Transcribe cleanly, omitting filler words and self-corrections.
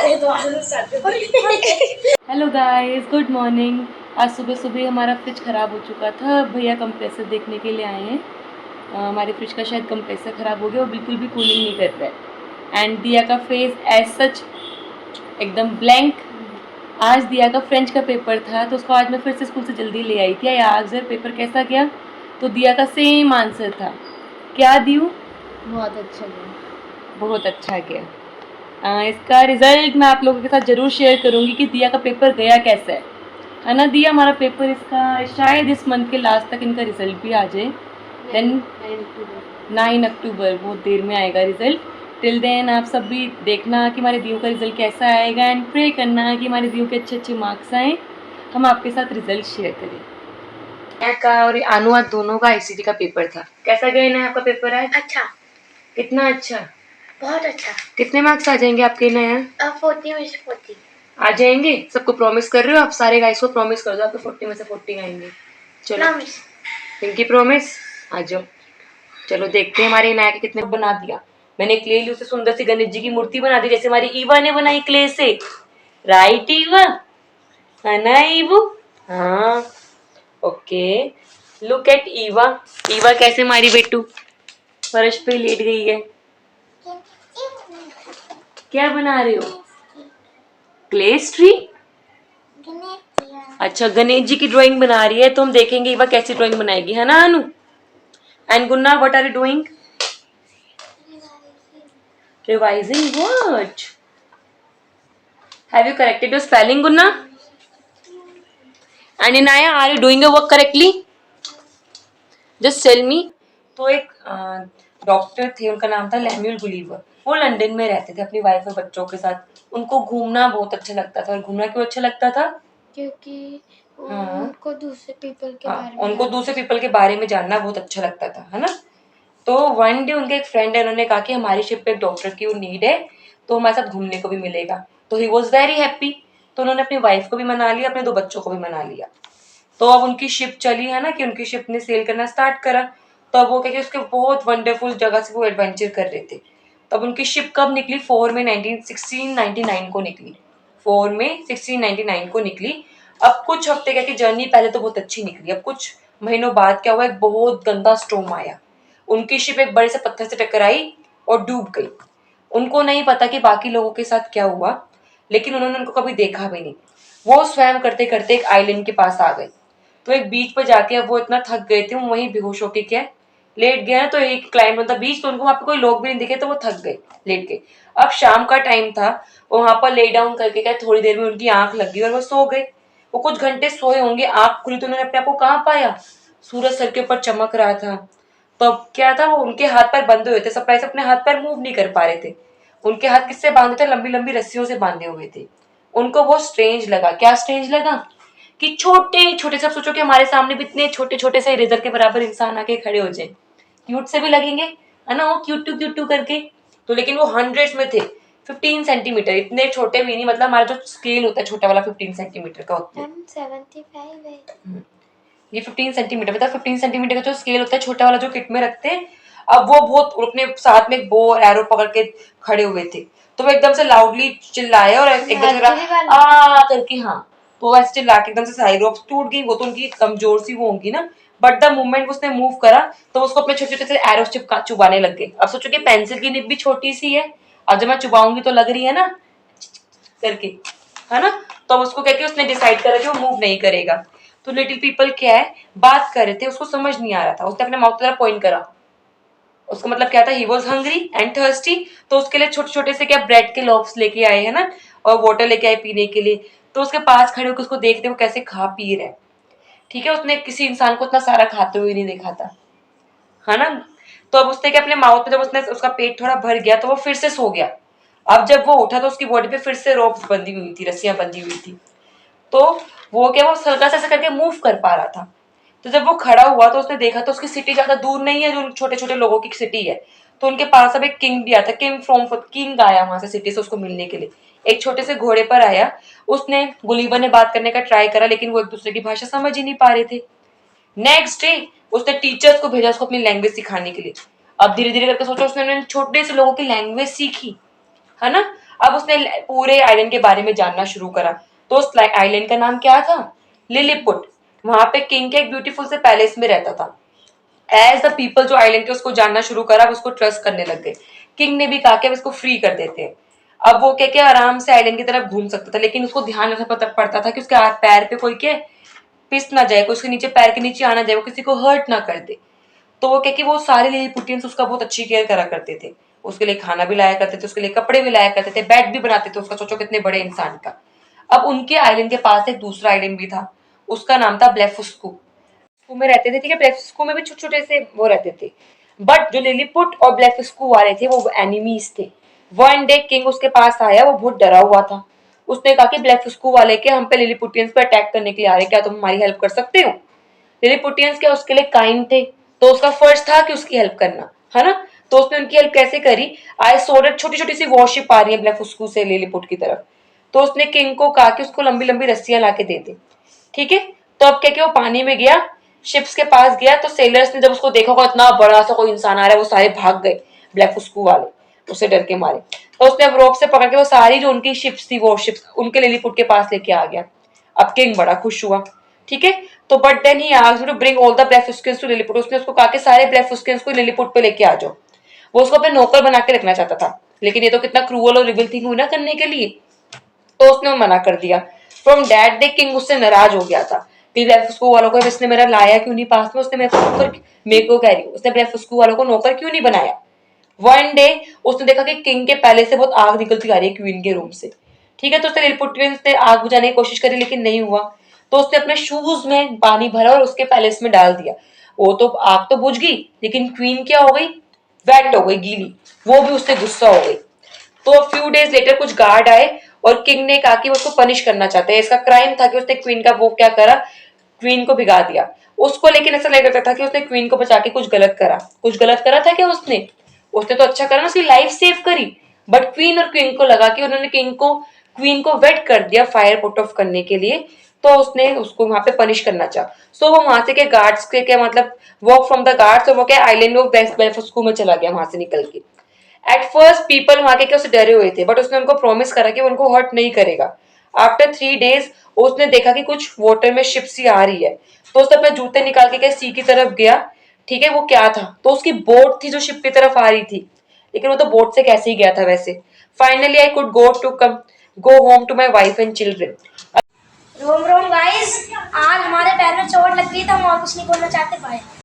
Hello guys, good morning. आज सुबह सुबह हमारा फ्रिज ख़राब हो चुका था। भैया कंप्रेसर देखने के लिए आए हैं। हमारे फ्रिज का शायद कंप्रेसर ख़राब हो गया और बिल्कुल भी कूलिंग नहीं कर रहा है। एंड दिया का फेस एज सच एकदम ब्लैंक। आज दिया का फ्रेंच का पेपर था तो उसको आज मैं फिर से स्कूल से जल्दी ले आई थी। आज पेपर कैसा गया? तो दिया का सेम आंसर था। क्या दियो? बहुत अच्छा गया। बहुत अच्छा गया। इसका रिज़ल्ट मैं आप लोगों के साथ ज़रूर शेयर करूँगी कि दिया का पेपर गया कैसा है ना दिया? हमारा पेपर इसका शायद इस मंथ के लास्ट तक इनका रिज़ल्ट भी आ जाए। देन 9 अक्टूबर बहुत देर में आएगा रिज़ल्ट। टिल देन आप सब भी देखना कि हमारे दियो का रिज़ल्ट कैसा आएगा एंड प्रे करना कि हमारे दियो के अच्छे अच्छे मार्क्स आएँ, हम आपके साथ रिज़ल्ट शेयर करें। का और अनुवाद दोनों का आईसीटी का पेपर था। कैसा गया ना आपका पेपर आज? अच्छा। कितना अच्छा? बहुत अच्छा। कितने मार्क्स आ जाएंगे आपके नया? 40 में से 40 आ जाएंगे। सबको प्रॉमिस कर रहे हो आप? सारे गाइस को प्रॉमिस कर दो आपके 40 में से 40 आएंगे। चलो प्रॉमिस। Pinky promise. आ जाओ, चलो देखते हैं हमारे नया के कितने बना दिया। मैंने क्ले ली, उसे सुंदर सी गणेश जी की मूर्ति बना दी जैसे हमारी ईवा ने बनाई क्ले से। राइट ईवा? है ना ईवू? हाँ okay. Look at Eva. Eva कैसे हमारी बेटू फर्श पे लेट गई है। क्या बना रहे हो? क्लेस ट्री? अच्छा, गणेश जी की ड्राइंग बना रही है तो हम देखेंगे ईवा कैसी ड्राइंग बनाएगी, है ना Anu? And Gunna, what are you doing? Revising what? Have you corrected your spelling, Gunna? And Inaya, are you doing your work correctly? Just tell me. तो एक डॉक्टर थे, उनका नाम था लैम्यूल गुलीवर। वो लंदन में रहते थे अपनी वाइफ और बच्चों के साथ। उनको घूमना बहुत अच्छा लगता था। और घूमना क्यों अच्छा लगता था? क्योंकि उनको दूसरे पीपल के बारे में उनको दूसरे पीपल के बारे में जानना बहुत अच्छा लगता था, है ना? तो वन डे उनके एक फ्रेंड है, उन्होंने कहा कि हमारी शिप पे एक डॉक्टर की नीड है तो हमारे साथ घूमने को भी मिलेगा। तो ही वॉज वेरी हैप्पी। तो उन्होंने अपनी वाइफ को भी मना लिया, अपने 2 बच्चों को भी मना लिया। तो अब उनकी शिप चली, है ना, कि उनकी शिप ने सेल करना स्टार्ट करा। तो अब वो क्या, उसके बहुत वंडरफुल जगह से वो एडवेंचर कर रहे थे। तब उनकी शिप कब निकली? 4 में 1699 को निकली। 4 में 1699 को निकली। अब कुछ हफ्ते क्या कि जर्नी पहले तो बहुत अच्छी निकली। अब कुछ महीनों बाद क्या हुआ, एक बहुत गंदा स्टॉर्म आया। उनकी शिप एक बड़े से पत्थर से टकराई और डूब गई। उनको नहीं पता कि बाकी लोगों के साथ क्या हुआ, लेकिन उन्होंने उनको कभी देखा भी नहीं। वो स्वयं करते करते एक आइलैंड के पास आ गए। तो एक बीच पर जाके अब वो इतना थक गए थे, वो वहीं बेहोश होके क्या लेट गए। तो एक क्लाइंब होता बीच, तो उनको वहां पे कोई लोग भी नहीं दिखे तो वो थक गए, लेट गए। अब शाम का टाइम था, वहां पर ले डाउन करके क्या थोड़ी देर में उनकी आंख लग गई और वो सो गए। वो कुछ घंटे सोए होंगे, आंख खुली तो उन्होंने अपने आप को कहाँ पाया? सूरज सर के ऊपर चमक रहा था। तो अब क्या था, वो उनके हाथ पैर बंधे हुए थे, सरप्राइज अपने हाथ पैर मूव नहीं कर पा रहे थे। उनके हाथ किससे बांधे थे? लंबी लंबी रस्सियों से बांधे हुए थे। उनको वो स्ट्रेंज लगा। क्या स्ट्रेंज लगा? कि छोटे छोटे, सब सोचो कि हमारे सामने भी इतने छोटे छोटे से इरेजर के बराबर इंसान आके खड़े हो जाए, क्यूट से भी लगेंगे, है ना, वो क्यूट करके। तो लेकिन वो हंड्रेड्स में थे। 15 सेंटीमीटर, इतने छोटे भी नहीं, मतलब हमारा जो स्केल होता है छोटा वाला 15 सेंटीमीटर का होता है। 75 है। ये 15 सेंटीमीटर, मतलब 15 सेंटीमीटर का जो स्केल होता है छोटा वाला जो किट में रखते हैं। अब वो बहुत अपने साथ में एक बो और एरो पकड़ के खड़े हुए थे। तो वो एकदम से लाउडली चिल्लाए और एकदम से आ करके, हाँ, तो वैसे चिल्ला के एकदम से सारी रोप्स टूट गई। वो तो उनकी कमजोर सी वो होंगी ना, बट द मोमेंट उसने मूव करा तो उसको अपने छोटे छोटे से एरो चुबाने लग गए। अब सोचो कि पेंसिल की निब भी छोटी सी है, अब जब मैं चुबाऊंगी तो लग रही है ना करके, है ना? तो अब उसको कहके उसने डिसाइड करा कि वो मूव नहीं करेगा। तो लिटिल पीपल क्या है, बात कर रहे थे, उसको समझ नहीं आ रहा था। उसने अपने माउथ की तरफ पॉइंट करा। उसका मतलब क्या था? He was hungry and thirsty. तो उसके लिए छोटे छोटे से क्या ब्रेड के लॉफ्स लेके आए, है ना, और वाटर लेके आए पीने के लिए। तो उसके पास खड़े होकर उसको देखते वो कैसे खा पी रहे। ठीक है, उसने किसी इंसान को इतना सारा खाते हुए नहीं देखा था, है ना? तो अब उसने क्या अपने माउथ में, जब उसने उसका पेट थोड़ा भर गया तो वो फिर से सो गया। अब जब वो उठा तो उसकी बॉडी पे फिर से रोप्स बंधी हुई थी, रस्सियां बंधी हुई थी। तो वो क्या, वो हल्का सा ऐसा करके मूव कर पा रहा था। तो जब वो खड़ा हुआ तो उसने देखा तो उसकी सिटी ज्यादा दूर नहीं है, जो छोटे छोटे लोगों की सिटी है। तो उनके पास अब एक किंग भी आता, किंग आया वहां से सिटी से उसको मिलने के लिए। एक छोटे से घोड़े पर आया। उसने गुलीवर ने बात करने का ट्राई करा, लेकिन वो एक दूसरे की भाषा समझ ही नहीं पा रहे थे। नेक्स्ट डे उसने टीचर्स को भेजा उसको अपनी लैंग्वेज सिखाने के लिए। अब धीरे धीरे करके सोचो उसने छोटे से लोगों की लैंग्वेज सीखी, है ना? अब उसने पूरे आइलैंड के बारे में जानना शुरू करा। तो उस आइलैंड का नाम क्या था? लिलीपुट। वहां पे किंग के एक ब्यूटीफुल से पैलेस में रहता था। एज द पीपल जो आइलैंड के उसको जानना शुरू करा, उसको ट्रस्ट करने लग गए। किंग ने भी कहा कि अब इसको फ्री कर देते हैं। अब वो क्या आराम से आइलैंड की तरफ घूम सकता था, लेकिन उसको ध्यान रखना पड़ता था कि उसके हाथ पैर पे कोई के पिस ना जाए, कोई उसके नीचे पैर के नीचे आना जाए, वो किसी को हर्ट ना कर दे। तो वो क्या वो सारे लिलीपुटियंस उसका बहुत अच्छी केयर करा करते थे। उसके लिए खाना भी लाया करते थे, उसके लिए कपड़े भी लाया करते थे, बेड भी बनाते थे उसका। सोचो कितने बड़े इंसान का। अब उनके आइलैंड के पास एक दूसरा आइलैंड भी था, उसका नाम था ब्लेफुस्कू में रहते थे। ठीक है, ब्लेफिस्कू में भी छोटे छोटे से वो रहते थे। बट जो लिलीपुट और ब्लेफिस्कू वाले थे वो एनिमीज थे। वन डे किंग उसके पास आया, वो बहुत डरा हुआ था। उसने कहा कि ब्लेफिस्कू वाले के हम पे लिलीपुटियंस पे अटैक करने के लिए आ रहे, क्या तुम हमारी हेल्प कर सकते हो? लिलीपुटियंस क्या उसके लिए काइंड थे, तो उसका फर्ज था कि उसकी हेल्प करना, है ना। तो उसने उनकी हेल्प कैसे करी? आई सोड छोटी छोटी सी वॉरशिप आ रही है ब्लेफिस्कू से लिलीपुट की तरफ। तो उसने किंग को कहा कि उसको लंबी लंबी रस्सियां ला के दे दे। ठीक है, तो अब क्या वो पानी में गया, शिप्स के पास गया। तो सेलर्स ने जब उसको देखा होगा इतना बड़ा सा कोई इंसान आ रहा है, वो सारे भाग गए ब्लेफुस्कू वाले, उसे डर के मारे। तो उसने अब रोप से पकड़ के वो सारी जो उनकी शिप्स थी, वो शिप्स उनके लिलीपुट के पास लेके आ गया। अब किंग बड़ा खुश हुआ। ठीक है, तो but then he asked to bring all the Blefuscans to Lilliput. उसने उसको कहा कि सारे ब्लेफुस्कियंस को लिलीपुट पे लेके आ जाओ। वो उसको अपने नौकर बना के रखना चाहता था, लेकिन ये तो कितना क्रूअल और रिबल थिंग हुई ना करने के लिए। तो उसने मना कर दिया। फ्रॉम दैट डे किंग उससे नाराज हो गया था कि ब्लेफुस्कू वालों को इसने मेरा लाया क्यों नहीं पास में, उसने मेरे को कह रही उसने ब्लेफुस्कू वालों को नौकर क्यों नहीं बनाया। वन डे उसने देखा कि किंग के पैलेस से बहुत आग निकलती आ रही है क्वीन के रूम से। ठीक है, तो उसने लिलीपुटियंस ने आग बुझाने की कोशिश करी, लेकिन नहीं हुआ। तो उसने अपने शूज में पानी भरा और उसके पैलेस में डाल दिया। वो तो आग तो बुझ गई, लेकिन क्वीन क्या हो गई? वेट हो गई, गीली। वो भी उससे गुस्सा हो गई। तो फ्यू डेज लेटर कुछ गार्ड आए और किंग ने कहा कि वो उसको पनिश करना चाहते हैं। इसका क्राइम था कि उसने क्वीन का वो क्या करा, क्वीन को भिगा दिया। उसको लेकिन ऐसा लग रहा था कि उसने क्वीन को बचा के कुछ गलत करा था क्या उसने? उसने तो अच्छा करा ना, उसकी लाइफ सेव करी। बट क्वीन और किंग को लगा कि उन्होंने क्वीन को वेट कर दिया फायर पुट ऑफ करने के लिए, तो उसने उसको वहां पे पनिश करना चाहा। सो वो वहां से के गार्ड्स के क्या मतलब वॉक फ्रॉम द गार्ड्स, और वो क्या आइलैंड ऑफ बेल्फास्को में चला गया वहां से निकल के। एट फर्स्ट पीपल वहां के उससे डरे हुए थे, बट उसने उनको प्रॉमिस करा कि वो उनको हर्ट नहीं करेगा। आफ्टर 3 डेज उसने देखा कि कुछ वाटर में शिप सी आ रही है। तो उसने अपने जूते निकाल के सी की तरफ गया। ठीक है, वो क्या था? तो उसकी बोट थी जो शिप की तरफ आ रही थी, लेकिन वो तो बोट से कैसे ही गया था वैसे। Finally I could go home to my wife and children. रोम रोम गाइस, आज हमारे पैर में चोट लग गई तो हम और कुछ नहीं बोलना चाहते, बाय।